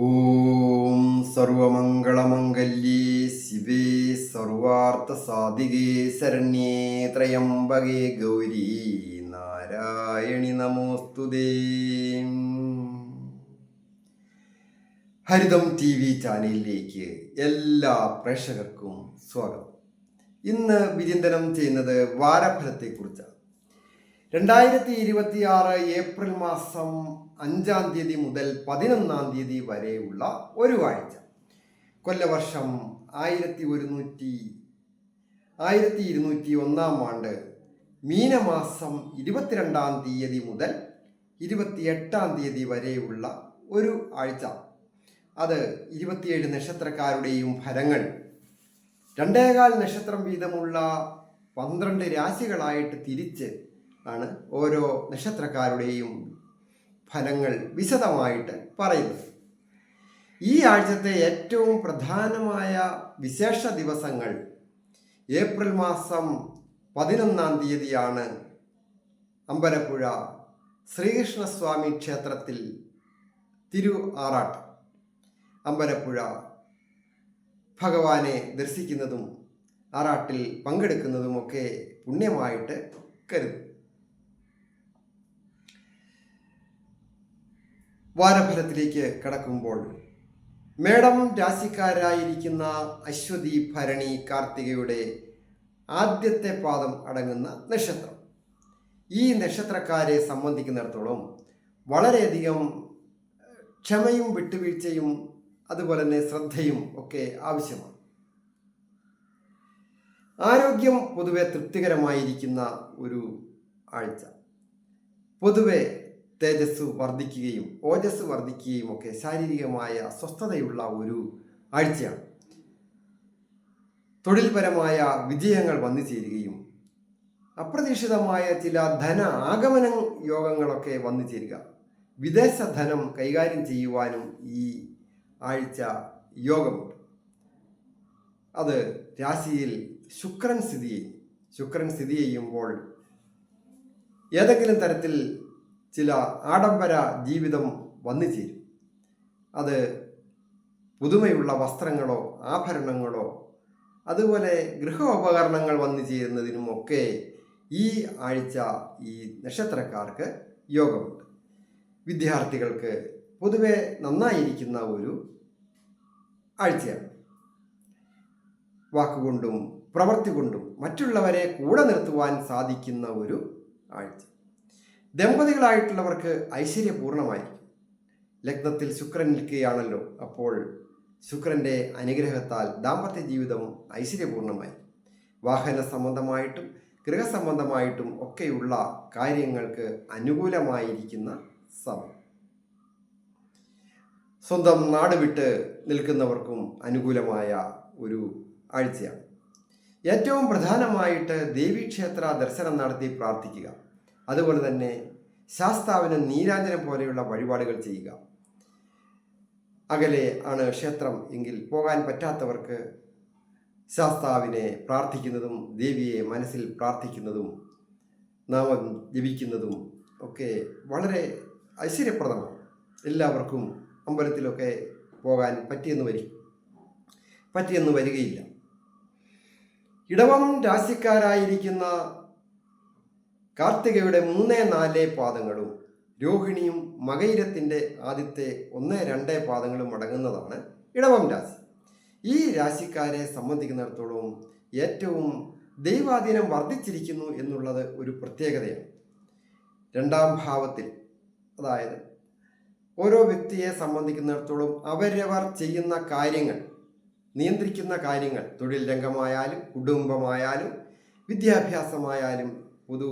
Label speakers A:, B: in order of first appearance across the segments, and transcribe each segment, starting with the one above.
A: ഓം സർവമംഗളമംഗല്യേ ശിവേ സർവാർത്ഥസാധികേ ശരണ്യേ ത്രയംബകേ ഗൗരി നാരായണി നമോസ്തുതേ. ഹരിതം TV ചാനലിലേക്ക് എല്ലാ പ്രേക്ഷകർക്കും സ്വാഗതം. ഇന്ന് വിചിന്തനം ചെയ്യുന്നത് വാരഫലത്തെക്കുറിച്ചാണ്. 2026 ഏപ്രിൽ മാസം 5-ാം തീയതി മുതൽ 11-ാം തീയതി വരെയുള്ള ഒരു ആഴ്ച. കൊല്ലവർഷം 1201 ആണ്ട് മീനമാസം 22-ാം തീയതി മുതൽ 28-ാം തീയതി വരെയുള്ള ഒരു ആഴ്ച. അത് 27 നക്ഷത്രക്കാരുടെയും ഫലങ്ങൾ 2.25 നക്ഷത്രം വീതമുള്ള 12 രാശികളായിട്ട് തിരിച്ച് ആണ് ഓരോ നക്ഷത്രക്കാരുടെയും ഫലങ്ങൾ വിശദമായിട്ട് പറയുന്നത്. ഈ ആഴ്ചത്തെ ഏറ്റവും പ്രധാനമായ വിശേഷ ദിവസങ്ങൾ ഏപ്രിൽ മാസം 11-ാം തീയതിയാണ് അമ്പലപ്പുഴ ശ്രീകൃഷ്ണസ്വാമി ക്ഷേത്രത്തിൽ തിരു ആറാട്ട്. അമ്പലപ്പുഴ ഭഗവാനെ ദർശിക്കുന്നതും ആറാട്ടിൽ പങ്കെടുക്കുന്നതുമൊക്കെ പുണ്യമായിട്ട് കരുതും. വാരഫലത്തിലേക്ക് കടക്കുമ്പോൾ മേടം രാശിക്കാരായിരിക്കുന്ന അശ്വതി, ഭരണി, കാർത്തികയുടെ ആദ്യത്തെ പാദം അടങ്ങുന്ന നക്ഷത്രം. ഈ നക്ഷത്രക്കാരെ സംബന്ധിക്കുന്നിടത്തോളം വളരെയധികം ക്ഷമയും വിട്ടുവീഴ്ചയും അതുപോലെ തന്നെ ശ്രദ്ധയും ഒക്കെ ആവശ്യമാണ്. ആരോഗ്യം പൊതുവെ തൃപ്തികരമായിരിക്കുന്ന ഒരു ആഴ്ച. പൊതുവെ തേജസ് വർദ്ധിക്കുകയും ഓജസ് വർദ്ധിക്കുകയും ഒക്കെ ശാരീരികമായ സ്വസ്ഥതയുള്ള ഒരു ആഴ്ചയാണ്. തൊഴിൽപരമായ വിജയങ്ങൾ വന്നു ചേരുകയും അപ്രതീക്ഷിതമായ ചില ധന ആഗമന യോഗങ്ങളൊക്കെ വന്നു ചേരുക, വിദേശ ധനം കൈകാര്യം ചെയ്യുവാനും ഈ ആഴ്ച യോഗമുണ്ട്. അത് രാശിയിൽ ശുക്രൻ സ്ഥിതി ചെയ്യുമ്പോൾ ഏതെങ്കിലും തരത്തിൽ ചില ആഡംബര ജീവിതം വന്നു ചേരും. അത് പുതുമയുള്ള വസ്ത്രങ്ങളോ ആഭരണങ്ങളോ അതുപോലെ ഗൃഹോപകരണങ്ങൾ വന്നു ചേരുന്നതിനുമൊക്കെ ഈ ആഴ്ച ഈ നക്ഷത്രക്കാർക്ക് യോഗമുണ്ട്. വിദ്യാർത്ഥികൾക്ക് പൊതുവെ നന്നായിരിക്കുന്ന ഒരു ആഴ്ചയാണ്. വാക്കുകൊണ്ടും പ്രവൃത്തി കൊണ്ടും മറ്റുള്ളവരെ കൂടെ നിർത്തുവാൻ സാധിക്കുന്ന ഒരു ആഴ്ച. ദമ്പതികളായിട്ടുള്ളവർക്ക് ഐശ്വര്യപൂർണമായിരിക്കും. ലഗ്നത്തിൽ ശുക്രൻ നിൽക്കുകയാണല്ലോ, അപ്പോൾ ശുക്രൻ്റെ അനുഗ്രഹത്താൽ ദാമ്പത്യ ജീവിതം ഐശ്വര്യപൂർണമായി. വാഹന സംബന്ധമായിട്ടും ഗൃഹസംബന്ധമായിട്ടും ഒക്കെയുള്ള കാര്യങ്ങൾക്ക് അനുകൂലമായിരിക്കുന്ന സമയം. സ്വന്തം നാട് വിട്ട് നിൽക്കുന്നവർക്കും അനുകൂലമായ ഒരു ആഴ്ചയാണ്. ഏറ്റവും പ്രധാനമായിട്ട് ദേവീക്ഷേത്ര ദർശനം നടത്തി പ്രാർത്ഥിക്കുക. അതുപോലെ തന്നെ ശാസ്താവിന് നീരാഞ്ജനം പോലെയുള്ള വഴിപാടുകൾ ചെയ്യുക. അകലെ ആണ് ക്ഷേത്രം എങ്കിൽ പോകാൻ പറ്റാത്തവർക്ക് ശാസ്താവിനെ പ്രാർത്ഥിക്കുന്നതും ദേവിയെ മനസ്സിൽ പ്രാർത്ഥിക്കുന്നതും നാമം ജപിക്കുന്നതും ഒക്കെ വളരെ ഐശ്വര്യപ്രദമാണ്. എല്ലാവർക്കും അമ്പലത്തിലൊക്കെ പോകാൻ പറ്റിയെന്ന് വരികയില്ല. ഇടവം രാശിക്കാരായിരിക്കുന്ന കാർത്തികയുടെ 3-4 പാദങ്ങളും രോഹിണിയും മകയിരത്തിൻ്റെ ആദ്യത്തെ 1-2 പാദങ്ങളും അടങ്ങുന്നതാണ് ഇടവം രാശി. ഈ രാശിക്കാരെ സംബന്ധിക്കുന്നിടത്തോളം ഏറ്റവും ദൈവാധീനം വർദ്ധിച്ചിരിക്കുന്നു എന്നുള്ളത് ഒരു പ്രത്യേകതയാണ്. 2-ാം ഭാവത്തിൽ, അതായത് ഓരോ വ്യക്തിയെ സംബന്ധിക്കുന്നിടത്തോളം അവരവർ ചെയ്യുന്ന കാര്യങ്ങൾ, നിയന്ത്രിക്കുന്ന കാര്യങ്ങൾ, തൊഴിൽ രംഗമായാലും കുടുംബമായാലും വിദ്യാഭ്യാസമായാലും പൊതു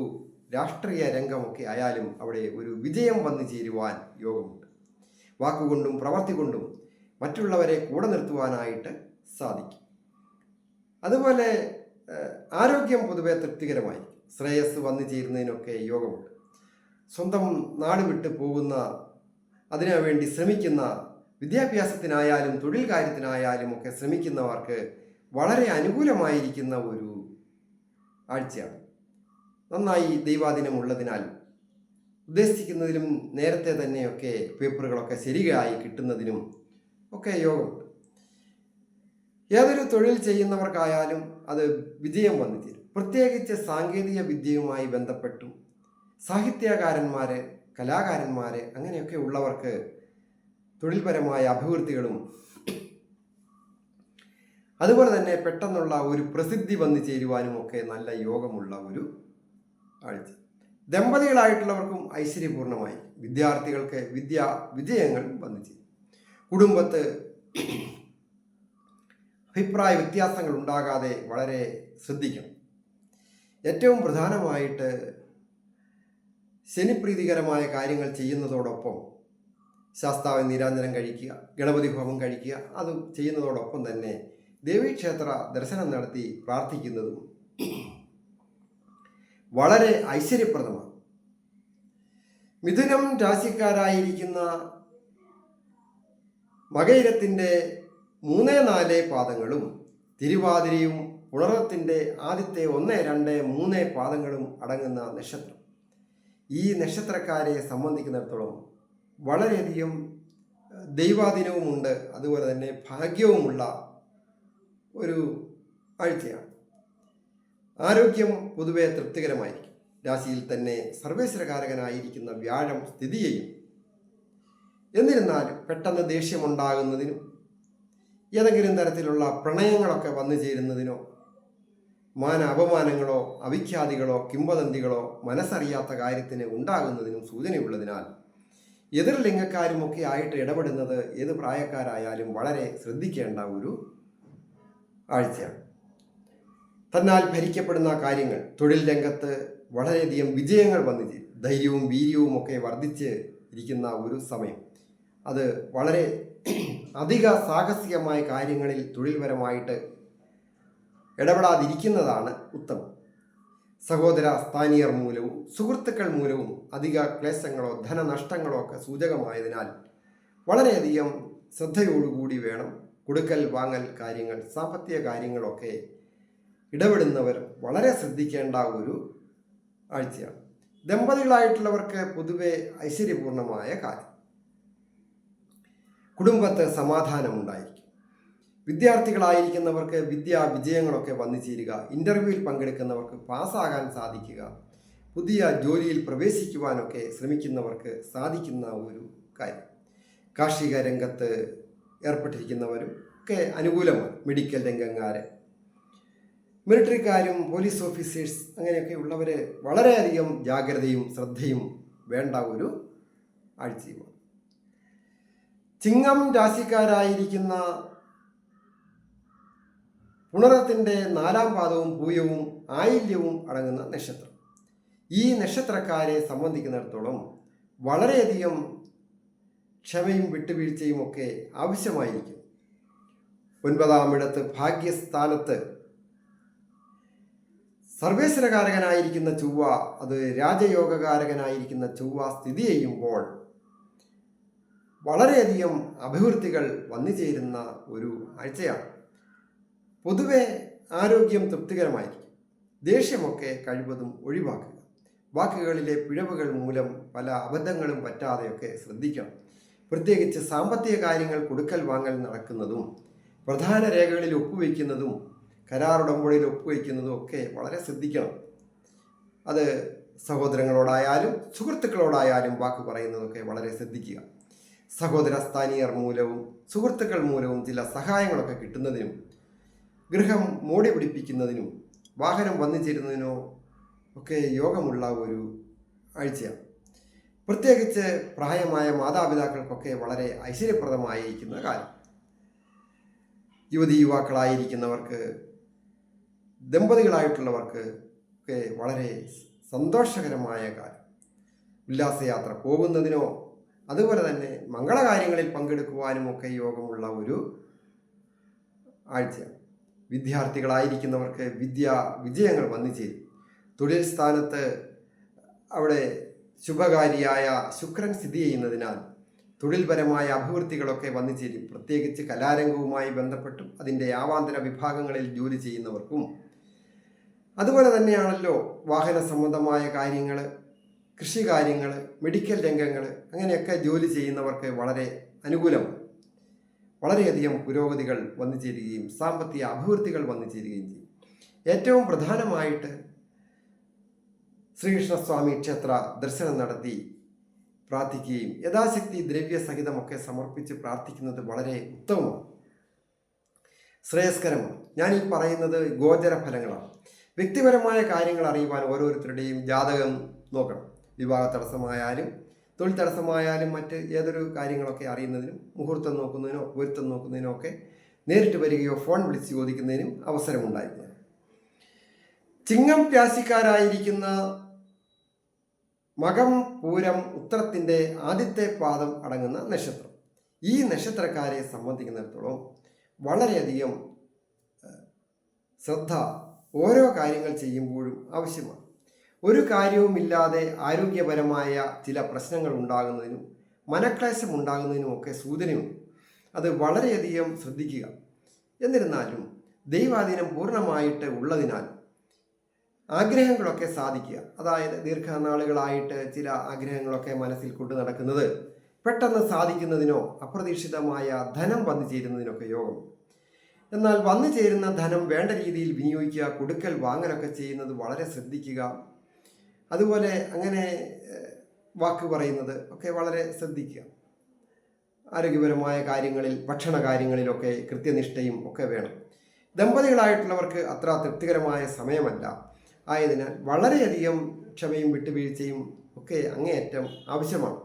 A: രാഷ്ട്രീയ രംഗമൊക്കെ ആയാലും അവിടെ ഒരു വിജയം വന്നു ചേരുവാൻ യോഗമുണ്ട്. വാക്കുകൊണ്ടും പ്രവൃത്തി കൊണ്ടും മറ്റുള്ളവരെ കൂടെ നിർത്തുവാനായിട്ട് സാധിക്കും. അതുപോലെ ആരോഗ്യം പൊതുവെ തൃപ്തികരമായി ശ്രേയസ് വന്നു ചേരുന്നതിനൊക്കെ യോഗമുണ്ട്. സ്വന്തം നാട് വിട്ട് പോകുന്ന, അതിനുവേണ്ടി ശ്രമിക്കുന്ന, വിദ്യാഭ്യാസത്തിനായാലും തൊഴിൽ കാര്യത്തിനായാലും ഒക്കെ ശ്രമിക്കുന്നവർക്ക് വളരെ അനുകൂലമായിരിക്കുന്ന ഒരു ആഴ്ചയാണ്. നന്നായി ദൈവാധീനമുള്ളതിനാൽ ഉദ്ദേശിക്കുന്നതിലും നേരത്തെ തന്നെയൊക്കെ പേപ്പറുകളൊക്കെ ശരിയായി കിട്ടുന്നതിനും ഒക്കെ യോഗമുണ്ട്. ഏതൊരു തൊഴിൽ ചെയ്യുന്നവർക്കായാലും അത് വിജയം വന്നു ചേരും. പ്രത്യേകിച്ച് സാങ്കേതിക വിദ്യയുമായി ബന്ധപ്പെട്ടും സാഹിത്യകാരന്മാര്, കലാകാരന്മാര് അങ്ങനെയൊക്കെ ഉള്ളവർക്ക് തൊഴിൽപരമായ അഭിവൃദ്ധികളും അതുപോലെ തന്നെ പെട്ടെന്നുള്ള ഒരു പ്രസിദ്ധി വന്നു ചേരുവാനും ഒക്കെ നല്ല യോഗമുള്ള ഒരു ആഴ്ച. ദമ്പതികളായിട്ടുള്ളവർക്കും ഐശ്വര്യപൂർണമായി, വിദ്യാർത്ഥികൾക്ക് വിജയങ്ങൾ വന്നു ചേരും. കുടുംബത്ത് അഭിപ്രായ വ്യത്യാസങ്ങൾ ഉണ്ടാകാതെ വളരെ ശ്രദ്ധിക്കണം. ഏറ്റവും പ്രധാനമായിട്ട് ശനിപ്രീതികരമായ കാര്യങ്ങൾ ചെയ്യുന്നതോടൊപ്പം ശാസ്താവിന് നീരാഞ്ജനം കഴിക്കുക, ഗണപതി ഹോമം കഴിക്കുക, അത് ചെയ്യുന്നതോടൊപ്പം തന്നെ ദേവീക്ഷേത്ര ദർശനം നടത്തി പ്രാർത്ഥിക്കുന്നതും വളരെ ഐശ്വര്യപ്രദമാണ്. മിഥുനം രാശിക്കാരായിരിക്കുന്ന മകയിരത്തിൻ്റെ 3, 4 പാദങ്ങളും തിരുവാതിരയും പുണർത്തിൻ്റെ ആദ്യത്തെ 1, 2, 3 പാദങ്ങളും അടങ്ങുന്ന നക്ഷത്രം. ഈ നക്ഷത്രക്കാരെ സംബന്ധിക്കുന്നിടത്തോളം വളരെയധികം ദൈവാധീനവുമുണ്ട്, അതുപോലെ തന്നെ ഭാഗ്യവുമുള്ള ഒരു ആഴ്ചയാണ്. ആരോഗ്യം പൊതുവെ തൃപ്തികരമായിരിക്കും. രാശിയിൽ തന്നെ സർവേശ്വരകാരകനായിരിക്കുന്ന വ്യാഴം സ്ഥിതി ചെയ്യും. എന്നിരുന്നാലും പെട്ടെന്ന് ദേഷ്യമുണ്ടാകുന്നതിനും ഏതെങ്കിലും തരത്തിലുള്ള പ്രണയങ്ങളൊക്കെ വന്നു ചേരുന്നതിനോ അപമാനങ്ങളോ അവിഖ്യാതികളോ കിംവദന്തികളോ മനസ്സറിയാത്ത കാര്യത്തിന് ഉണ്ടാകുന്നതിനും സൂചനയുള്ളതിനാൽ എതിർലിംഗക്കാരുമൊക്കെ ആയിട്ട് ഇടപെടുന്നത് ഏത് പ്രായക്കാരായാലും വളരെ ശ്രദ്ധിക്കേണ്ട ഒരു ആഴ്ചയാണ്. തന്നാൽ ഭരിക്കപ്പെടുന്ന കാര്യങ്ങൾ, തൊഴിൽ രംഗത്ത് വളരെയധികം വിജയങ്ങൾ വന്നു ചേരും. ധൈര്യവും വീര്യവും ഒക്കെ വർദ്ധിച്ച് ഇരിക്കുന്ന ഒരു സമയം. അത് വളരെ അധിക സാഹസികമായ കാര്യങ്ങളിൽ തൊഴിൽപരമായിട്ട് ഇടപെടാതിരിക്കുന്നതാണ് ഉത്തമം. സഹോദര സ്ഥാനീയർ മൂലവും സുഹൃത്തുക്കൾ മൂലവും അധിക ക്ലേശങ്ങളോ ധനനഷ്ടങ്ങളോ ഒക്കെ സൂചകമായതിനാൽ വളരെയധികം ശ്രദ്ധയോടുകൂടി വേണം കൊടുക്കൽ വാങ്ങൽ കാര്യങ്ങൾ, സാമ്പത്തിക കാര്യങ്ങളൊക്കെ ഇടപെടുന്നവർ വളരെ ശ്രദ്ധിക്കേണ്ട ഒരു ആഴ്ചയാണ്. ദമ്പതികളായിട്ടുള്ളവർക്ക് പൊതുവെ ഐശ്വര്യപൂർണമായ കാര്യം. കുടുംബത്ത് സമാധാനമുണ്ടായിരിക്കും. വിദ്യാർത്ഥികളായിരിക്കുന്നവർക്ക് വിജയങ്ങളൊക്കെ വന്നു ചേരുക. ഇൻ്റർവ്യൂവിൽ പങ്കെടുക്കുന്നവർക്ക് പാസ്സാകാൻ സാധിക്കുക. പുതിയ ജോലിയിൽ പ്രവേശിക്കുവാനൊക്കെ ശ്രമിക്കുന്നവർക്ക് സാധിക്കുന്ന ഒരു കാര്യം. കാർഷിക രംഗത്ത് ഏർപ്പെട്ടിരിക്കുന്നവരും ഒക്കെ അനുകൂലമാണ്. മെഡിക്കൽ രംഗക്കാർ, മിലിറ്ററിക്കാരും പോലീസ് ഓഫീസേഴ്സ് അങ്ങനെയൊക്കെ ഉള്ളവർ വളരെയധികം ജാഗ്രതയും ശ്രദ്ധയും വേണ്ട ഒരു ആഴ്ചയുമാണ്. ചിങ്ങം രാശിക്കാരായിരിക്കുന്ന പുണർത്തിൻ്റെ 4 പാദവും പൂയവും ആയില്യവും അടങ്ങുന്ന നക്ഷത്രം. ഈ നക്ഷത്രക്കാരെ സംബന്ധിക്കുന്നിടത്തോളം വളരെയധികം ക്ഷമയും വിട്ടുവീഴ്ചയും ഒക്കെ ആവശ്യമായിരിക്കും. 9-ാം ഇടത്ത് ഭാഗ്യസ്ഥാനത്ത് സർവേശ്വരകാരകനായിരിക്കുന്ന ചൊവ്വ, അത് രാജയോഗകാരകനായിരിക്കുന്ന ചൊവ്വ സ്ഥിതി ചെയ്യുമ്പോൾ വളരെയധികം അഭിവൃദ്ധികൾ വന്നു ചേരുന്ന ഒരു ആഴ്ചയാണ്. പൊതുവെ ആരോഗ്യം തൃപ്തികരമായിരിക്കും. ദേഷ്യമൊക്കെ കഴിവതും ഒഴിവാക്കുക. വാക്കുകളിലെ പിഴവുകൾ മൂലം പല അബദ്ധങ്ങളും പറ്റാതെയൊക്കെ ശ്രദ്ധിക്കണം. പ്രത്യേകിച്ച് സാമ്പത്തിക കാര്യങ്ങൾ കൊടുക്കൽ വാങ്ങൽ നടക്കുന്നതും പ്രധാന രേഖകളിൽ ഒപ്പുവയ്ക്കുന്നതും കരാറുടമ്പടിയിൽ ഒപ്പുവയ്ക്കുന്നതും ഒക്കെ വളരെ ശ്രദ്ധിക്കണം. അത് സഹോദരങ്ങളോടായാലും സുഹൃത്തുക്കളോടായാലും വാക്ക് പറയുന്നതൊക്കെ വളരെ ശ്രദ്ധിക്കുക. സഹോദര സ്ഥാനീയർ മൂലവും സുഹൃത്തുക്കൾ മൂലവും ചില സഹായങ്ങളൊക്കെ കിട്ടുന്നതിനും ഗൃഹം മോടി പിടിപ്പിക്കുന്നതിനും വാഹനം വന്നു ചേരുന്നതിനോ ഒക്കെ യോഗമുള്ള ഒരു ആഴ്ചയാണ്. പ്രത്യേകിച്ച് പ്രായമായ മാതാപിതാക്കൾക്കൊക്കെ വളരെ ഐശ്വര്യപ്രദമായിരിക്കുന്ന കാലം. യുവതീ-യുവാക്കളായിരിക്കുന്നവർക്ക്, ദമ്പതികളായിട്ടുള്ളവർക്ക് ഒക്കെ വളരെ സന്തോഷകരമായ കാലം. ഉല്ലാസയാത്ര പോകുന്നതിനോ അതുപോലെ തന്നെ മംഗളകാര്യങ്ങളിൽ പങ്കെടുക്കുവാനും ഒക്കെ യോഗമുള്ള ഒരു ആഴ്ചയാണ്. വിദ്യാർത്ഥികളായിരിക്കുന്നവർക്ക് വിജയങ്ങൾ വന്നു ചേരും. തൊഴിൽ സ്ഥാനത്ത് അവിടെ ശുഭകാരിയായ ശുക്രൻ സ്ഥിതി ചെയ്യുന്നതിനാൽ തൊഴിൽപരമായ അഭിവൃദ്ധികളൊക്കെ വന്നു ചേരും. പ്രത്യേകിച്ച് കലാരംഗവുമായി ബന്ധപ്പെട്ടും അതിൻ്റെ ആവാന്തര വിഭാഗങ്ങളിൽ ജോലി ചെയ്യുന്നവർക്കും, അതുപോലെ തന്നെയാണല്ലോ വാഹന സംബന്ധമായ കാര്യങ്ങൾ, കൃഷി കാര്യങ്ങൾ, മെഡിക്കൽ രംഗങ്ങൾ അങ്ങനെയൊക്കെ ജോലി ചെയ്യുന്നവർക്ക് വളരെ അനുകൂലമാണ്. വളരെയധികം പുരോഗതികൾ വന്നു ചേരുകയും സാമ്പത്തിക അഭിവൃദ്ധികൾ വന്നു ചേരുകയും ചെയ്യും. ഏറ്റവും പ്രധാനമായിട്ട് ശ്രീകൃഷ്ണസ്വാമി ക്ഷേത്ര ദർശനം നടത്തി പ്രാർത്ഥിക്കുകയും യഥാശക്തി ദ്രവ്യസഹിതമൊക്കെ സമർപ്പിച്ച് പ്രാർത്ഥിക്കുന്നത് വളരെ ഉത്തമമാണ്, ശ്രേയസ്കരമാണ്. ഞാനീ പറയുന്നത് ഗോചര ഫലങ്ങളാണ്. വ്യക്തിപരമായ കാര്യങ്ങൾ അറിയുവാൻ ഓരോരുത്തരുടെയും ജാതകം നോക്കണം. വിവാഹ തടസ്സമായാലും തൊഴിൽ തടസ്സമായാലും മറ്റ് ഏതൊരു കാര്യങ്ങളൊക്കെ അറിയുന്നതിനും മുഹൂർത്തം നോക്കുന്നതിനോ പൊരുത്തം നോക്കുന്നതിനോ ഒക്കെ നേരിട്ട് വരികയോ ഫോൺ വിളിച്ച് ചോദിക്കുന്നതിനും അവസരമുണ്ടായിരുന്നു. ചിങ്ങം രാശിക്കാരായിരിക്കുന്ന മകം പൂരം ഉത്രത്തിൻ്റെ ആദ്യത്തെ പാദം അടങ്ങുന്ന നക്ഷത്രം, ഈ നക്ഷത്രക്കാരെ സംബന്ധിക്കുന്നിടത്തോളം വളരെയധികം ശ്രദ്ധ ഓരോ കാര്യങ്ങൾ ചെയ്യുമ്പോഴും ആവശ്യമാണ്. ഒരു കാര്യവുമില്ലാതെ ആരോഗ്യപരമായ ചില പ്രശ്നങ്ങൾ ഉണ്ടാകുന്നതിനും മനക്ലേശം ഉണ്ടാകുന്നതിനുമൊക്കെ സൂചനയുണ്ട്. അത് വളരെയധികം ശ്രദ്ധിക്കുക. എന്നിരുന്നാലും ദൈവാധീനം പൂർണ്ണമായിട്ട് ഉള്ളതിനാൽ ആഗ്രഹങ്ങളൊക്കെ സാധിക്കുക, അതായത് ദീർഘനാളുകളായിട്ട് ചില ആഗ്രഹങ്ങളൊക്കെ മനസ്സിൽ കൊണ്ടു നടക്കുന്നത് പെട്ടെന്ന് സാധിക്കുന്നതിനോ അപ്രതീക്ഷിതമായ ധനം വന്നു ചേരുന്നതിനൊക്കെ യോഗം. എന്നാൽ വന്നു ചേരുന്ന ധനം വേണ്ട രീതിയിൽ വിനിയോഗിക്കുക, കൊടുക്കൽ വാങ്ങലൊക്കെ ചെയ്യുന്നത് വളരെ ശ്രദ്ധിക്കുക. അതുപോലെ അങ്ങനെ വാക്ക് പറയുന്നത് ഒക്കെ വളരെ ശ്രദ്ധിക്കുക. ആരോഗ്യപരമായ കാര്യങ്ങളിൽ ഭക്ഷണ കാര്യങ്ങളിലൊക്കെ കൃത്യനിഷ്ഠയും ഒക്കെ വേണം. ദമ്പതികളായിട്ടുള്ളവർക്ക് അത്ര തൃപ്തികരമായ സമയമല്ല. ആയതിനാൽ വളരെയധികം ക്ഷമയും വിട്ടുവീഴ്ചയും ഒക്കെ അങ്ങേയറ്റം ആവശ്യമാണ്.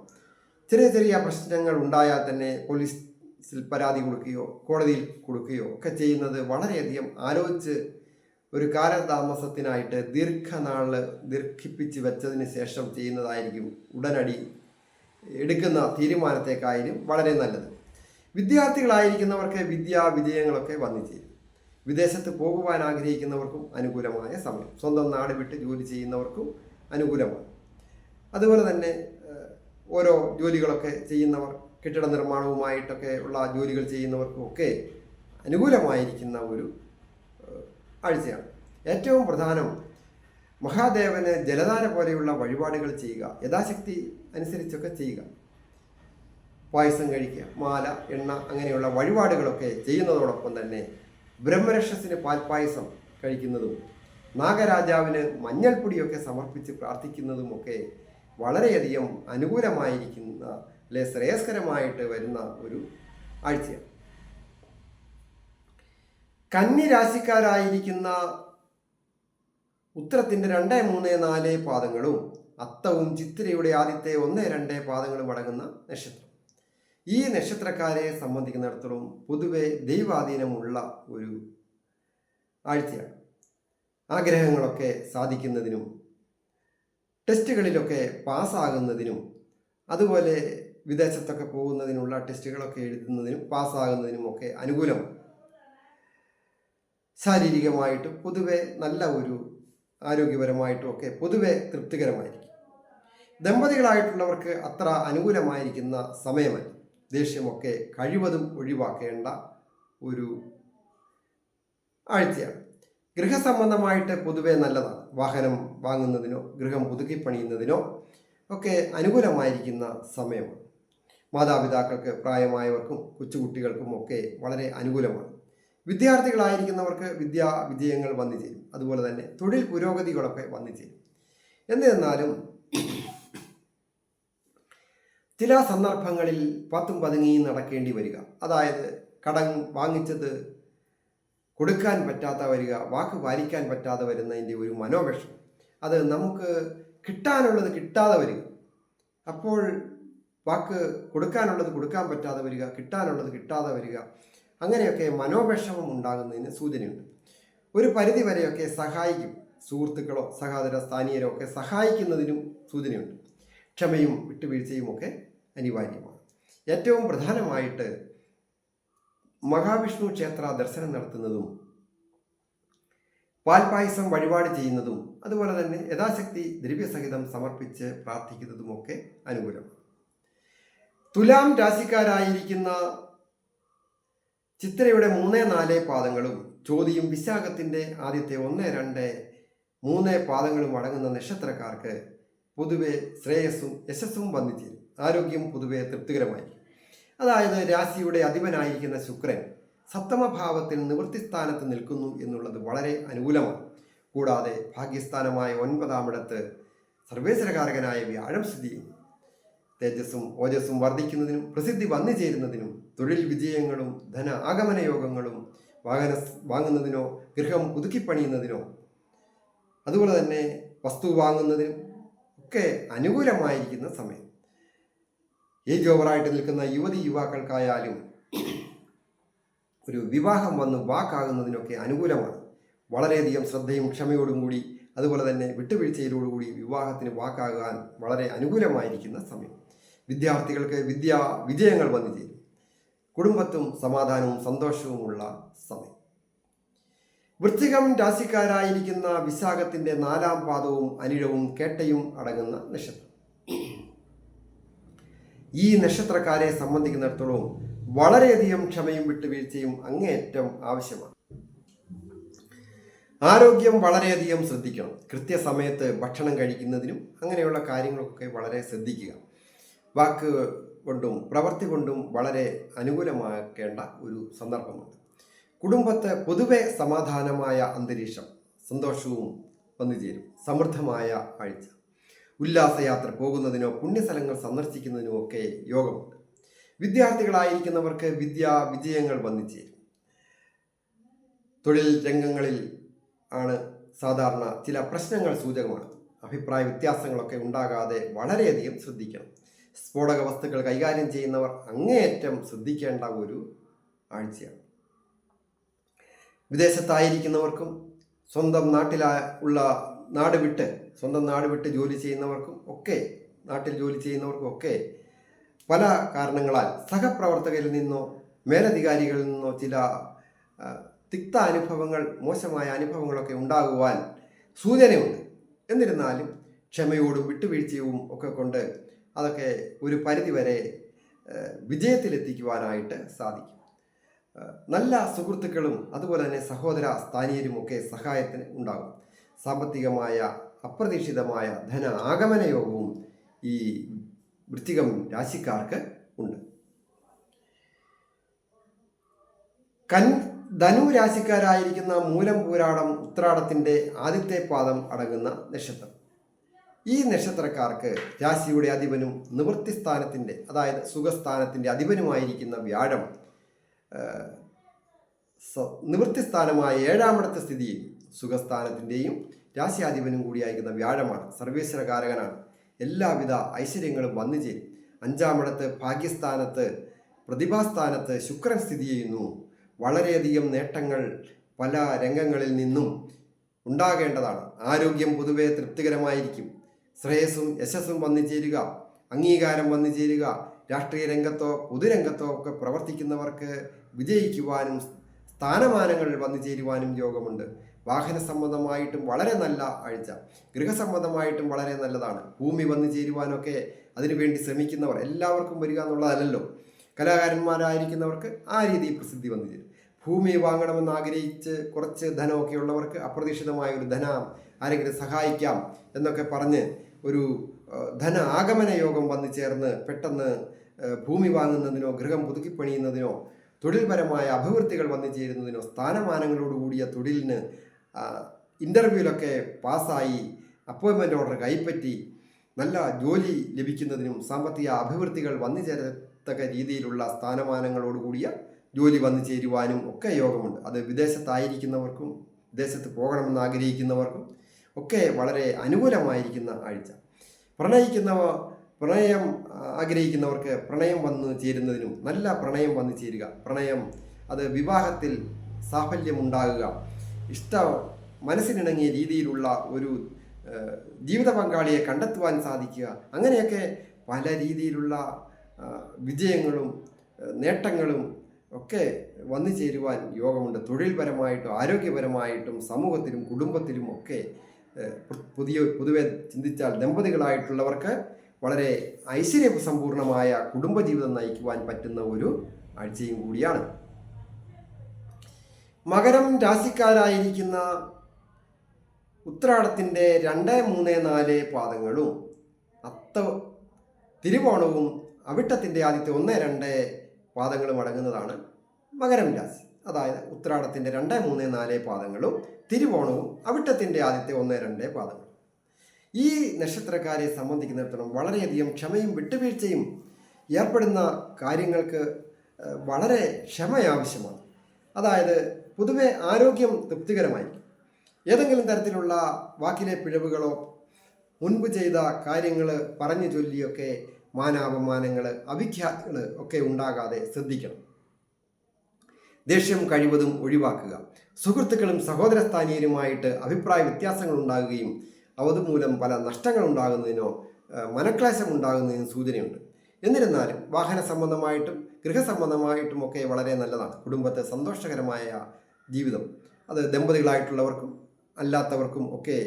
A: ചെറിയ ചെറിയ പ്രശ്നങ്ങൾ ഉണ്ടായാൽ തന്നെ പോലീസിൽ പരാതി കൊടുക്കുകയോ കോടതിയിൽ കൊടുക്കുകയോ ഒക്കെ ചെയ്യുന്നത് വളരെയധികം ആലോചിച്ച് ഒരു കാലതാമസത്തിനായിട്ട് ദീർഘിപ്പിച്ച് വെച്ചതിന് ശേഷം ചെയ്യുന്നതായിരിക്കും ഉടനടി എടുക്കുന്ന തീരുമാനത്തെക്കായാലും വളരെ നല്ലത്. വിദ്യാർത്ഥികളായിരിക്കുന്നവർക്ക് വിദ്യാവിജയങ്ങളൊക്കെ വന്നു ചേരും. വിദേശത്ത് പോകുവാൻ ആഗ്രഹിക്കുന്നവർക്കും അനുകൂലമായ സമയം. സ്വന്തം നാട് വിട്ട് ജോലി ചെയ്യുന്നവർക്കും അനുകൂലമാണ്. അതുപോലെ തന്നെ ഓരോ ജോലികളൊക്കെ ചെയ്യുന്നവർ, കെട്ടിട നിർമ്മാണവുമായിട്ടൊക്കെ ഉള്ള ജോലികൾ ചെയ്യുന്നവർക്കും ഒക്കെ അനുകൂലമായിരിക്കുന്ന ഒരു ആഴ്ചയാണ്. ഏറ്റവും പ്രധാനം മഹാദേവന് ജലധാര പോലെയുള്ള വഴിപാടുകൾ ചെയ്യുക, യഥാശക്തി അനുസരിച്ചൊക്കെ ചെയ്യുക. പായസം കഴിക്കുക, മാല, എണ്ണ അങ്ങനെയുള്ള വഴിപാടുകളൊക്കെ ചെയ്യുന്നതോടൊപ്പം തന്നെ ബ്രഹ്മരക്ഷസിന് പാൽപ്പായസം കഴിക്കുന്നതും നാഗരാജാവിന് മഞ്ഞൾപ്പൊടിയൊക്കെ സമർപ്പിച്ച് പ്രാർത്ഥിക്കുന്നതുമൊക്കെ വളരെയധികം അനുകൂലമായിരിക്കുന്ന അല്ലെ ശ്രേയസ്കരമായിട്ട് വരുന്ന ഒരു ആഴ്ചയാണ്. കന്നി രാശിക്കാരായിരിക്കുന്ന ഉത്തരത്തിൻ്റെ 2, 3, 4 പാദങ്ങളും അത്തവും ചിത്തിരയുടെ ആദ്യത്തെ 1, 2 പാദങ്ങളും അടങ്ങുന്ന നക്ഷത്രം. ഈ നക്ഷത്രക്കാരെ സംബന്ധിക്കുന്നിടത്തോളം പൊതുവെ ദൈവാധീനമുള്ള ഒരു ആഴ്ചയാണ്. ആഗ്രഹങ്ങളൊക്കെ സാധിക്കുന്നതിനും ടെസ്റ്റുകളിലൊക്കെ പാസ്സാകുന്നതിനും അതുപോലെ വിദേശത്തൊക്കെ പോകുന്നതിനുള്ള ടെസ്റ്റുകളൊക്കെ എഴുതുന്നതിനും പാസ്സാകുന്നതിനുമൊക്കെ അനുകൂലമാണ്. ശാരീരികമായിട്ടും പൊതുവെ നല്ല ഒരു ആരോഗ്യപരമായിട്ടും ഒക്കെ പൊതുവെ തൃപ്തികരമായിരിക്കും. ദമ്പതികളായിട്ടുള്ളവർക്ക് അത്ര അനുകൂലമായിരിക്കുന്ന സമയമല്ല. ദേഷ്യമൊക്കെ കഴിവതും ഒഴിവാക്കേണ്ട ഒരു ആഴ്ചയാണ്. ഗൃഹസംബന്ധമായിട്ട് പൊതുവെ നല്ലതാണ്. വാഹനം വാങ്ങുന്നതിനോ ഗൃഹം പുതുക്കി പണിയുന്നതിനോ ഒക്കെ അനുകൂലമായിരിക്കുന്ന സമയമാണ്. മാതാപിതാക്കൾക്ക്, പ്രായമായവർക്കും കൊച്ചുകുട്ടികൾക്കും ഒക്കെ വളരെ അനുകൂലമാണ്. വിദ്യാർത്ഥികളായിരിക്കുന്നവർക്ക് വിദ്യാവിജയങ്ങൾ വന്നു ചേരും. അതുപോലെ തന്നെ തൊഴിൽ പുരോഗതികളൊക്കെ വന്നു ചേരും. എന്നിരുന്നാലും ചില സന്ദർഭങ്ങളിൽ പത്തും പതുങ്ങിയും നടക്കേണ്ടി വരിക, അതായത് കടം വാങ്ങിച്ചത് കൊടുക്കാൻ പറ്റാത്ത വരിക, വാക്ക് പാലിക്കാൻ പറ്റാതെ വരുന്നതിൻ്റെ ഒരു മനോവിഷം, അത് നമുക്ക് കിട്ടാനുള്ളത് കിട്ടാതെ വരിക, അപ്പോൾ വാക്ക് കൊടുക്കാനുള്ളത് കൊടുക്കാൻ പറ്റാതെ വരിക, കിട്ടാനുള്ളത് കിട്ടാതെ വരിക, അങ്ങനെയൊക്കെ മനോവിഷമം ഉണ്ടാകുന്നതിന് സൂചനയുണ്ട്. ഒരു പരിധി വരെയൊക്കെ സഹായിക്കും. സുഹൃത്തുക്കളോ സഹോദര സ്ഥാനീയരോ ഒക്കെ സഹായിക്കുന്നതിനും സൂചനയുണ്ട്. ക്ഷമയും വിട്ടുവീഴ്ചയും ഒക്കെ അനിവാര്യമാണ്. ഏറ്റവും പ്രധാനമായിട്ട് മഹാവിഷ്ണു ക്ഷേത്ര ദർശനം നടത്തുന്നതും പാൽപ്പായസം വഴിപാട് ചെയ്യുന്നതും അതുപോലെ തന്നെ യഥാശക്തി ദ്രവ്യസഹിതം സമർപ്പിച്ച് പ്രാർത്ഥിക്കുന്നതുമൊക്കെ അനുകൂലമാണ്. തുലാം രാശിക്കാരായിരിക്കുന്ന ചിത്രയുടെ 3, 4 പാദങ്ങളും ചോതിയും വിശാഖത്തിൻ്റെ ആദ്യത്തെ 1, 2, 3 പാദങ്ങളും അടങ്ങുന്ന നക്ഷത്രക്കാർക്ക് പൊതുവെ ശ്രേയസ്സും യശസ്സും വന്നു ചേരും. ആരോഗ്യം പൊതുവെ തൃപ്തികരമായിരിക്കും. അതായത് രാശിയുടെ അധിപനായിരിക്കുന്ന ശുക്രൻ സപ്തമഭാവത്തിൽ നിവൃത്തിസ്ഥാനത്ത് നിൽക്കുന്നു എന്നുള്ളത് വളരെ അനുകൂലമാണ്. കൂടാതെ ഭാഗ്യസ്ഥാനമായ 9-ാമിടത്ത് സർവേശ്വരകാരകനായ വ്യാഴം സ്ഥിതി ചെയ്യുന്നു. തേജസ്സും ഓജസ്സും വർദ്ധിക്കുന്നതിനും പ്രസിദ്ധി വന്നു ചേരുന്നതിനും തൊഴിൽ വിജയങ്ങളും ധന ആഗമന യോഗങ്ങളും വാങ്ങുന്നതിനോ ഗൃഹം പുതുക്കിപ്പണിയുന്നതിനോ അതുപോലെ തന്നെ വസ്തു വാങ്ങുന്നതിനും ഒക്കെ അനുകൂലമായിരിക്കുന്ന സമയം. ഏജ് ഓവറായിട്ട് നിൽക്കുന്ന യുവതി യുവാക്കൾക്കായാലും ഒരു വിവാഹം വന്ന് വാക്കാകുന്നതിനൊക്കെ അനുകൂലമാണ്. വളരെയധികം ശ്രദ്ധയും ക്ഷമയോടും കൂടി അതുപോലെ തന്നെ വിട്ടുവീഴ്ചയിലോടുകൂടി വിവാഹത്തിന് വാക്കാകാൻ വളരെ അനുകൂലമായിരിക്കുന്ന സമയം. വിദ്യാർത്ഥികൾക്ക് വിജയങ്ങൾ വന്നു ചേരും. കുടുംബത്തും സമാധാനവും സന്തോഷവുമുള്ള സമയം. വൃശ്ചികം രാശിക്കാരായിരിക്കുന്ന വിശാഖത്തിൻ്റെ 4-ാം പാദവും അനിഴവും കേട്ടയും അടങ്ങുന്ന നക്ഷത്രം. ഈ നക്ഷത്രക്കാരെ സംബന്ധിക്കുന്നിടത്തോളം വളരെയധികം ക്ഷമയും വിട്ടുവീഴ്ചയും അങ്ങേയറ്റം ആവശ്യമാണ്. ആരോഗ്യം വളരെയധികം ശ്രദ്ധിക്കണം. കൃത്യസമയത്ത് ഭക്ഷണം കഴിക്കുന്നതിനും അങ്ങനെയുള്ള കാര്യങ്ങളൊക്കെ വളരെ ശ്രദ്ധിക്കുക. വാക്ക് കൊണ്ടും പ്രവൃത്തി കൊണ്ടും വളരെ അനുകൂലമാക്കേണ്ട ഒരു സന്ദർഭമാണ്. കുടുംബത്ത് പൊതുവെ സമാധാനമായ അന്തരീക്ഷം, സന്തോഷവും വന്നുചേരും. സമൃദ്ധമായ ആഴ്ച. ഉല്ലാസയാത്ര പോകുന്നതിനോ പുണ്യസ്ഥലങ്ങൾ സന്ദർശിക്കുന്നതിനോ ഒക്കെ യോഗമുണ്ട്. വിദ്യാർത്ഥികളായിരിക്കുന്നവർക്ക് വിജയങ്ങൾ വന്നുചേരും. തൊഴിൽ രംഗങ്ങളിൽ ആണ് സാധാരണ ചില പ്രശ്നങ്ങൾ സൂചകമാണ്. അഭിപ്രായ വ്യത്യാസങ്ങളൊക്കെ ഉണ്ടാകാതെ വളരെയധികം ശ്രദ്ധിക്കണം. സ്ഫോടക വസ്തുക്കൾ കൈകാര്യം ചെയ്യുന്നവർ അങ്ങേയറ്റം ശ്രദ്ധിക്കേണ്ട ഒരു ആഴ്ചയാണ്. വിദേശത്തായിരിക്കുന്നവർക്കും സ്വന്തം നാട് വിട്ട് ജോലി ചെയ്യുന്നവർക്കും ഒക്കെ നാട്ടിൽ ജോലി ചെയ്യുന്നവർക്കും ഒക്കെ പല കാരണങ്ങളാൽ സഹപ്രവർത്തകരിൽ നിന്നോ മേലധികാരികളിൽ നിന്നോ ചില തിക്ത അനുഭവങ്ങൾ, മോശമായ അനുഭവങ്ങളൊക്കെ ഉണ്ടാകുവാൻ സൂചനയുണ്ട്. എന്നിരുന്നാലും ക്ഷമയോടും വിട്ടുവീഴ്ചയും ഒക്കെ കൊണ്ട് അതൊക്കെ ഒരു പരിധിവരെ വിജയത്തിലെത്തിക്കുവാനായിട്ട് സാധിക്കും. നല്ല സുഹൃത്തുക്കളും അതുപോലെ തന്നെ സഹോദര സ്ഥാനീയരും ഒക്കെ സഹായത്തിന് ഉണ്ടാകും. സാമ്പത്തികമായ അപ്രതീക്ഷിതമായ ധന ആഗമന യോഗവും ഈ വൃശ്ചികം രാശിക്കാർക്ക് ഉണ്ട്. ധനു രാശിക്കാരായിരിക്കുന്ന മൂലം, പൂരാടം, ഉത്രാടത്തിൻ്റെ ആദ്യത്തെ പാദം അടങ്ങുന്ന നക്ഷത്രം. ഈ നക്ഷത്രക്കാർക്ക് രാശിയുടെ അധിപനും നിവൃത്തിസ്ഥാനത്തിൻ്റെ അതായത് സുഖസ്ഥാനത്തിൻ്റെ അധിപനുമായിരിക്കുന്ന വ്യാഴം നിവൃത്തിസ്ഥാനമായ 7-ാമിടത്തെ സ്ഥിതി ചെയ്യും. സുഖസ്ഥാനത്തിൻ്റെയും രാശിയാധിപനും കൂടിയായിരിക്കുന്ന വ്യാഴമാണ്. സർവേശ്വരകാരകനാണ്. എല്ലാവിധ ഐശ്വര്യങ്ങളും വന്നു ചേരും. 5-ാമിടത്ത് ഭാഗ്യസ്ഥാനത്ത് പ്രതിഭാസ്ഥാനത്ത് ശുക്രൻ സ്ഥിതി ചെയ്യുന്നു. വളരെയധികം നേട്ടങ്ങൾ പല രംഗങ്ങളിൽ നിന്നും ഉണ്ടാകേണ്ടതാണ്. ആരോഗ്യം പൊതുവെ തൃപ്തികരമായിരിക്കും. ശ്രേയസ്സും യശസ്സും വന്നു ചേരുക, അംഗീകാരം വന്നു ചേരുക. രാഷ്ട്രീയ രംഗത്തോ പൊതുരംഗത്തോ ഒക്കെ പ്രവർത്തിക്കുന്നവർക്ക് വിജയിക്കുവാനും സ്ഥാനമാനങ്ങൾ വന്നു ചേരുവാനും യോഗമുണ്ട്. വാഹന സംബന്ധമായിട്ടും വളരെ നല്ല ആഴ്ച. ഗൃഹസംബന്ധമായിട്ടും വളരെ നല്ലതാണ്. ഭൂമി വന്നു ചേരുവാനൊക്കെ അതിനുവേണ്ടി ശ്രമിക്കുന്നവർ എല്ലാവർക്കും വരിക എന്നുള്ളതല്ലല്ലോ. കലാകാരന്മാരായിരിക്കുന്നവർക്ക് ആ രീതിയിൽ പ്രസിദ്ധി വന്നു ചേരും. ഭൂമി വാങ്ങണമെന്ന് ആഗ്രഹിച്ച് കുറച്ച് ധനമൊക്കെ ഉള്ളവർക്ക് അപ്രതീക്ഷിതമായ ഒരു ധനം ആരെങ്കിലും സഹായിക്കാം എന്നൊക്കെ പറഞ്ഞ് ഒരു ധന ആഗമന യോഗം വന്നു ചേർന്ന് പെട്ടെന്ന് ഭൂമി വാങ്ങുന്നതിനോ ഗൃഹം പുതുക്കിപ്പണിയുന്നതിനോ തൊഴിൽപരമായ അഭിവൃദ്ധികൾ വന്നു ചേരുന്നതിനോ സ്ഥാനമാനങ്ങളോടുകൂടിയ തൊഴിലിന് ഇൻ്റർവ്യൂവിലൊക്കെ പാസ്സായി അപ്പോയിൻമെൻ്റ് ഓർഡർ കൈപ്പറ്റി നല്ല ജോലി ലഭിക്കുന്നതിനും സാമ്പത്തിക അഭിവൃദ്ധികൾ വന്നു ചേരത്തക്ക രീതിയിലുള്ള സ്ഥാനമാനങ്ങളോടുകൂടിയ ജോലി വന്നു ചേരുവാനും ഒക്കെ യോഗമുണ്ട്. അത് വിദേശത്തായിരിക്കുന്നവർക്കും വിദേശത്ത് പോകണമെന്ന് ആഗ്രഹിക്കുന്നവർക്കും ഒക്കെ വളരെ അനുകൂലമായിരിക്കുന്ന ആഴ്ച. പ്രണയം ആഗ്രഹിക്കുന്നവർക്ക് പ്രണയം വന്നു ചേരുന്നതിനും നല്ല പ്രണയം വന്നു ചേരുക. പ്രണയം അത് വിവാഹത്തിൽ സാഫല്യമുണ്ടാകുക, മനസ്സിനിണങ്ങിയ രീതിയിലുള്ള ഒരു ജീവിത പങ്കാളിയെ കണ്ടെത്തുവാൻ സാധിക്കുക. അങ്ങനെയൊക്കെ പല രീതിയിലുള്ള വിജയങ്ങളും നേട്ടങ്ങളും ഒക്കെ വന്നു ചേരുവാൻ യോഗമുണ്ട്. തൊഴിൽപരമായിട്ടും ആരോഗ്യപരമായിട്ടും സമൂഹത്തിലും കുടുംബത്തിലും ഒക്കെ പൊതുവെ ചിന്തിച്ചാൽ ദമ്പതികളായിട്ടുള്ളവർക്ക് വളരെ ഐശ്വര്യസമ്പൂർണമായ കുടുംബജീവിതം നയിക്കുവാൻ പറ്റുന്ന ഒരു ആഴ്ചയും കൂടിയാണ്. മകരം രാശിക്കാരായിരിക്കുന്ന ഉത്രാടത്തിൻ്റെ 2, 3, 4 പാദങ്ങളും തിരുവോണവും അവിട്ടത്തിൻ്റെ ആദ്യത്തെ 1, 2 പാദങ്ങളും അടങ്ങുന്നതാണ് മകരം രാശി. അതായത് ഉത്രാടത്തിൻ്റെ 2, 3, 4 പാദങ്ങളും തിരുവോണവും അവിട്ടത്തിൻ്റെ ആദ്യത്തെ 1, 2 പാദങ്ങളും. ഈ നക്ഷത്രക്കാരെ സംബന്ധിക്കുന്നിടത്തോളം വളരെയധികം ക്ഷമയും വിട്ടുവീഴ്ചയും ഏർപ്പെടുന്ന കാര്യങ്ങൾക്ക് വളരെ ക്ഷമ ആവശ്യമാണ്. അതായത് പൊതുവെ ആരോഗ്യം തൃപ്തികരമായിരിക്കും. ഏതെങ്കിലും തരത്തിലുള്ള വാക്കിലെ പിഴവുകളോ മുൻപ് ചെയ്ത കാര്യങ്ങൾ പറഞ്ഞു ചൊല്ലിയൊക്കെ മാനാപമാനങ്ങൾ, അവിഖ്യാതികൾ ഒക്കെ ഉണ്ടാകാതെ ശ്രദ്ധിക്കണം. ദേഷ്യം കഴിവതും ഒഴിവാക്കുക. സുഹൃത്തുക്കളും സഹോദരസ്ഥാനീയരുമായിട്ട് അഭിപ്രായ വ്യത്യാസങ്ങൾ ഉണ്ടാകുകയും അതുമൂലം പല നഷ്ടങ്ങൾ ഉണ്ടാകുന്നതിനോ മനക്ലേശം ഉണ്ടാകുന്നതിനും സൂചനയുണ്ട്. എന്നിരുന്നാലും വാഹന സംബന്ധമായിട്ടും ഗൃഹസംബന്ധമായിട്ടും ഒക്കെ വളരെ നല്ലതാണ്. കുടുംബത്തെ സന്തോഷകരമായ ജീവിതം, അത് ദമ്പതികളായിട്ടുള്ളവർക്കും അല്ലാത്തവർക്കും ഒക്കെ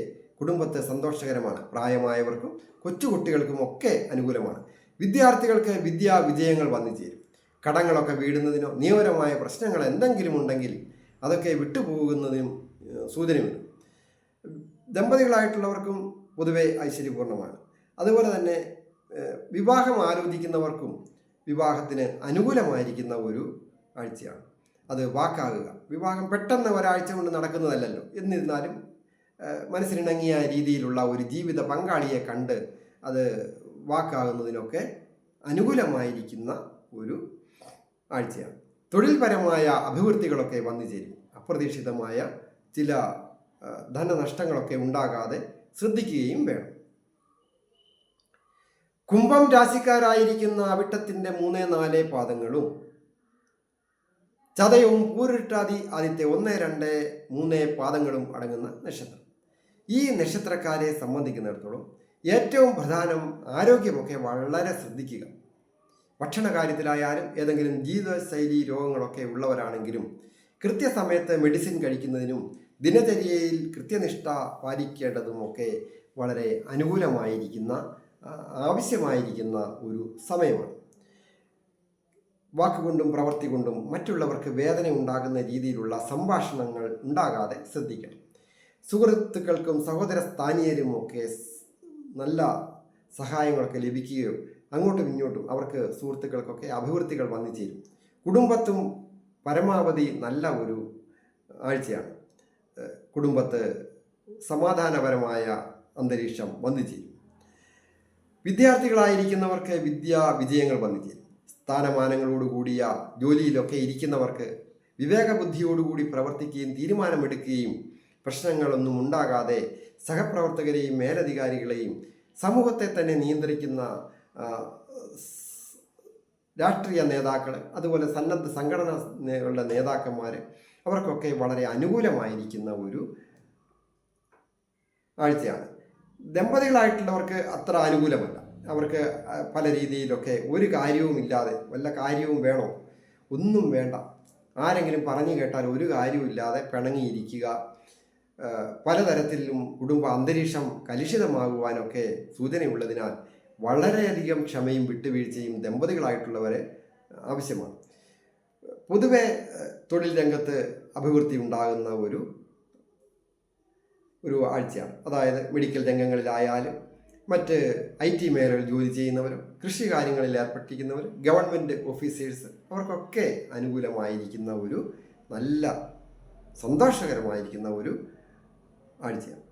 A: കുടുംബത്തെ സന്തോഷകരമാണ്. പ്രായമായവർക്കും കൊച്ചുകുട്ടികൾക്കും ഒക്കെ അനുകൂലമാണ്. വിദ്യാർത്ഥികൾക്ക് വിദ്യാ വിജയങ്ങൾ വന്നു ചേരും. കടങ്ങളൊക്കെ വീടുന്നതിനോ നിയമപരമായ പ്രശ്നങ്ങൾ എന്തെങ്കിലും ഉണ്ടെങ്കിൽ അതൊക്കെ വിട്ടുപോകുന്നതിനും സൂചനയുണ്ട്. ദമ്പതികളായിട്ടുള്ളവർക്കും പൊതുവെ ഐശ്വര്യപൂർണ്ണമാണ്. അതുപോലെ തന്നെ വിവാഹം ആലോചിക്കുന്നവർക്കും വിവാഹത്തിന് അനുകൂലമായിരിക്കുന്ന ഒരു ആഴ്ചയാണ്. അത് വാക്കാകുക. വിവാഹം പെട്ടെന്ന് ഒരാഴ്ച കൊണ്ട് നടക്കുന്നതല്ലല്ലോ. എന്നിരുന്നാലും മനസ്സിനിണങ്ങിയ രീതിയിലുള്ള ഒരു ജീവിത പങ്കാളിയെ കണ്ട് അത് വാക്കാകുന്നതിനൊക്കെ അനുകൂലമായിരിക്കുന്ന ഒരു ആഴ്ചയാണ്. തൊഴിൽപരമായ അഭിവൃദ്ധികളൊക്കെ വന്നു ചേരും. അപ്രതീക്ഷിതമായ ചില ധനനഷ്ടങ്ങളൊക്കെ ഉണ്ടാകാതെ ശ്രദ്ധിക്കുകയും വേണം. കുംഭം രാശിക്കാരായിരിക്കുന്ന അവിട്ടത്തിൻ്റെ 3, 4 പാദങ്ങളും ചതയവും പൂരിട്ടാതി ആദ്യത്തെ 1, 2, 3 പാദങ്ങളും അടങ്ങുന്ന നക്ഷത്രം. ഈ നക്ഷത്രക്കാരെ സംബന്ധിക്കുന്നിടത്തോളം ഏറ്റവും പ്രധാനം ആരോഗ്യമൊക്കെ വളരെ ശ്രദ്ധിക്കുക. ഭക്ഷണ കാര്യത്തിലായാലും ഏതെങ്കിലും ജീവിതശൈലി രോഗങ്ങളൊക്കെ ഉള്ളവരാണെങ്കിലും കൃത്യസമയത്ത് മെഡിസിൻ കഴിക്കുന്നതിനും ദിനചര്യയിൽ കൃത്യനിഷ്ഠ പാലിക്കേണ്ടതുമൊക്കെ വളരെ അനുകൂലമായിരിക്കുന്ന ആവശ്യമായിരിക്കുന്ന ഒരു സമയമാണ്. വാക്കുകൊണ്ടും പ്രവൃത്തി കൊണ്ടും മറ്റുള്ളവർക്ക് വേദന ഉണ്ടാകുന്ന രീതിയിലുള്ള സംഭാഷണങ്ങൾ ഉണ്ടാകാതെ ശ്രദ്ധിക്കണം. സുഹൃത്തുക്കൾക്കും സഹോദര സ്ഥാനീയരുമൊക്കെ നല്ല സഹായങ്ങളൊക്കെ ലഭിക്കുകയോ അങ്ങോട്ടും ഇങ്ങോട്ടും അവർക്ക് സുഹൃത്തുക്കൾക്കൊക്കെ അഭിവൃദ്ധികൾ വന്നു ചേരും. കുടുംബത്തും പരമാവധി നല്ല ഒരു ആഴ്ചയാണ്. കുടുംബത്ത് സമാധാനപരമായ അന്തരീക്ഷം വന്നു ചേരും. വിദ്യാർത്ഥികളായിരിക്കുന്നവർക്ക് വിദ്യാ വിജയങ്ങൾ വന്നു ചേരും. സ്ഥാനമാനങ്ങളോടുകൂടിയ ജോലിയിലൊക്കെ ഇരിക്കുന്നവർക്ക് വിവേകബുദ്ധിയോടുകൂടി പ്രവർത്തിക്കുകയും തീരുമാനമെടുക്കുകയും പ്രശ്നങ്ങളൊന്നും ഉണ്ടാകാതെ സഹപ്രവർത്തകരെയും മേലധികാരികളെയും സമൂഹത്തെ തന്നെ നിയന്ത്രിക്കുന്ന രാഷ്ട്രീയ നേതാക്കൾ, അതുപോലെ സന്നദ്ധ സംഘടനകളുടെ നേതാക്കന്മാർ, അവർക്കൊക്കെ വളരെ അനുകൂലമായിരിക്കുന്ന ഒരു ആഴ്ചയാണ്. ദമ്പതികളായിട്ടുള്ളവർക്ക് അത്ര അനുകൂലമല്ല. അവർക്ക് പല രീതിയിലൊക്കെ ഒരു കാര്യവുമില്ലാതെ വല്ല കാര്യവും വേണോ, ഒന്നും വേണ്ട, ആരെങ്കിലും പറഞ്ഞു കേട്ടാൽ ഒരു കാര്യവുമില്ലാതെ പിണങ്ങിയിരിക്കുക, പലതരത്തിലും കുടുംബ അന്തരീക്ഷം കലുഷിതമാകുവാനൊക്കെ സൂചനയുള്ളതിനാൽ വളരെയധികം ക്ഷമയും വിട്ടുവീഴ്ചയും ദമ്പതികളായിട്ടുള്ളവരെ ആവശ്യമാണ്. പൊതുവെ തൊഴിൽ രംഗത്ത് അഭിവൃദ്ധി ഉണ്ടാകുന്ന ഒരു ആഴ്ചയാണ്. അതായത് മെഡിക്കൽ രംഗങ്ങളിലായാലും മറ്റ് IT മേഖലകളിൽ ജോലി ചെയ്യുന്നവരും കൃഷി കാര്യങ്ങളിൽ ഏർപ്പെട്ടിരിക്കുന്നവരും ഗവൺമെൻറ് ഓഫീസേഴ്സ്, അവർക്കൊക്കെ അനുകൂലമായിരിക്കുന്ന ഒരു നല്ല സന്തോഷകരമായിരിക്കുന്ന ഒരു ആഴ്ചയാണ്.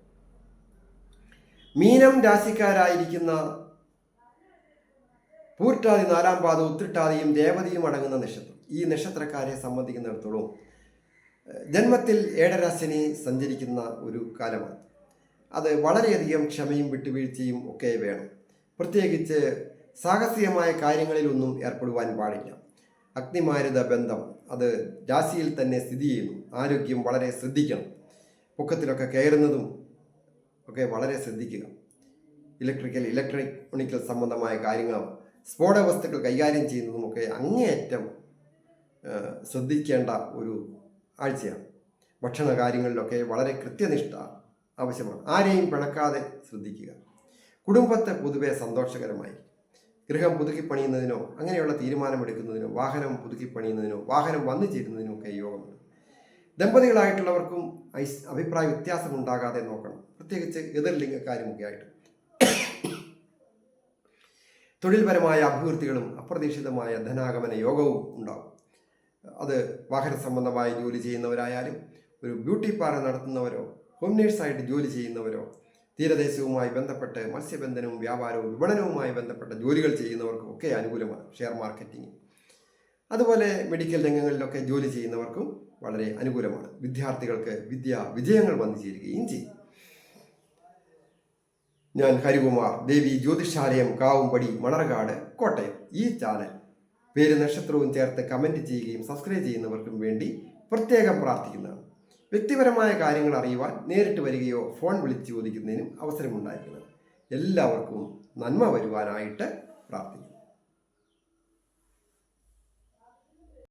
A: മീനം രാശിക്കാരായിരിക്കുന്ന പൂർട്ടാതി 4-ാം പാദം ഉത്രട്ടാതിയും രേവതിയും അടങ്ങുന്ന നക്ഷത്രം. ഈ നക്ഷത്രക്കാരെ സംബന്ധിക്കുന്നിടത്തോളം ജന്മത്തിൽ 7.5 ശനി സഞ്ചരിക്കുന്ന ഒരു കാലമാണ്. അത് വളരെയധികം ക്ഷമയും വിട്ടുവീഴ്ചയും ഒക്കെ വേണം. പ്രത്യേകിച്ച് സാഹസികമായ കാര്യങ്ങളിലൊന്നും ഏർപ്പെടുവാൻ പാടില്ല. അഗ്നിമാരുത ബന്ധം അത് രാശിയിൽ തന്നെ സ്ഥിതി ചെയ്യുന്നു. ആരോഗ്യം വളരെ ശ്രദ്ധിക്കണം. പൊക്കത്തിലൊക്കെ കയറുന്നതും ഒക്കെ വളരെ ശ്രദ്ധിക്കുക. ഇലക്ട്രോണിക്കൽ സംബന്ധമായ കാര്യങ്ങളോ സ്ഫോടക വസ്തുക്കൾ കൈകാര്യം ചെയ്യുന്നതുമൊക്കെ അങ്ങേയറ്റം ശ്രദ്ധിക്കേണ്ട ഒരു ആഴ്ചയാണ്. ഭക്ഷണ കാര്യങ്ങളിലൊക്കെ വളരെ കൃത്യനിഷ്ഠ ആവശ്യമാണ്. ആരെയും പിണക്കാതെ ശ്രദ്ധിക്കുക. കുടുംബത്തെ പൊതുവെ സന്തോഷകരമായി ഗൃഹം പുതുക്കി പണിയുന്നതിനോ അങ്ങനെയുള്ള തീരുമാനമെടുക്കുന്നതിനോ വാഹനം പുതുക്കി പണിയുന്നതിനോ വാഹനം വന്നു ചേരുന്നതിനോ ഒക്കെ യോഗമുണ്ട്. ദമ്പതികളായിട്ടുള്ളവർക്കും അഭിപ്രായ വ്യത്യാസം ഉണ്ടാകാതെ നോക്കണം. പ്രത്യേകിച്ച് എതിർലിംഗക്കാരുമൊക്കെ ആയിട്ട്. തൊഴിൽപരമായ അഭിവൃദ്ധികളും അപ്രതീക്ഷിതമായ ധനാഗമന യോഗവും ഉണ്ടാകും. അത് വാഹന സംബന്ധമായി ജോലി ചെയ്യുന്നവരായാലും, ഒരു ബ്യൂട്ടി പാർലർ നടത്തുന്നവരോ, ഹോം നേഴ്സായിട്ട് ജോലി ചെയ്യുന്നവരോ, തീരദേശവുമായി ബന്ധപ്പെട്ട് മത്സ്യബന്ധനവും വ്യാപാരവും വിപണനവുമായി ബന്ധപ്പെട്ട ജോലികൾ ചെയ്യുന്നവർക്കും ഒക്കെ അനുകൂലമാണ് ഷെയർ മാർക്കറ്റിംഗ്. അതുപോലെ മെഡിക്കൽ രംഗങ്ങളിലൊക്കെ ജോലി ചെയ്യുന്നവർക്കും വളരെ അനുകൂലമാണ്. വിദ്യാർത്ഥികൾക്ക് വിജയങ്ങൾ വന്നു ചേരുകയും ചെയ്യും. ഞാൻ ഹരികുമാർ, ദേവി ജ്യോതിഷാലയം, കാവുംപടി, മണർകാട്, കോട്ടയം. ഈ ചാനൽ പേര് നക്ഷത്രവും ചേർത്ത് കമൻറ്റ് ചെയ്യുകയും സബ്സ്ക്രൈബ് ചെയ്യുന്നവർക്കും വേണ്ടി പ്രത്യേകം പ്രാർത്ഥിക്കുന്നതാണ്. വ്യക്തിപരമായ കാര്യങ്ങൾ അറിയുവാൻ നേരിട്ട് വരികയോ ഫോൺ വിളിച്ച് ചോദിക്കുന്നതിനും അവസരമുണ്ടായിരിക്കുന്നത്. എല്ലാവർക്കും നന്മ വരുവാനായിട്ട് പ്രാർത്ഥിക്കുന്നു.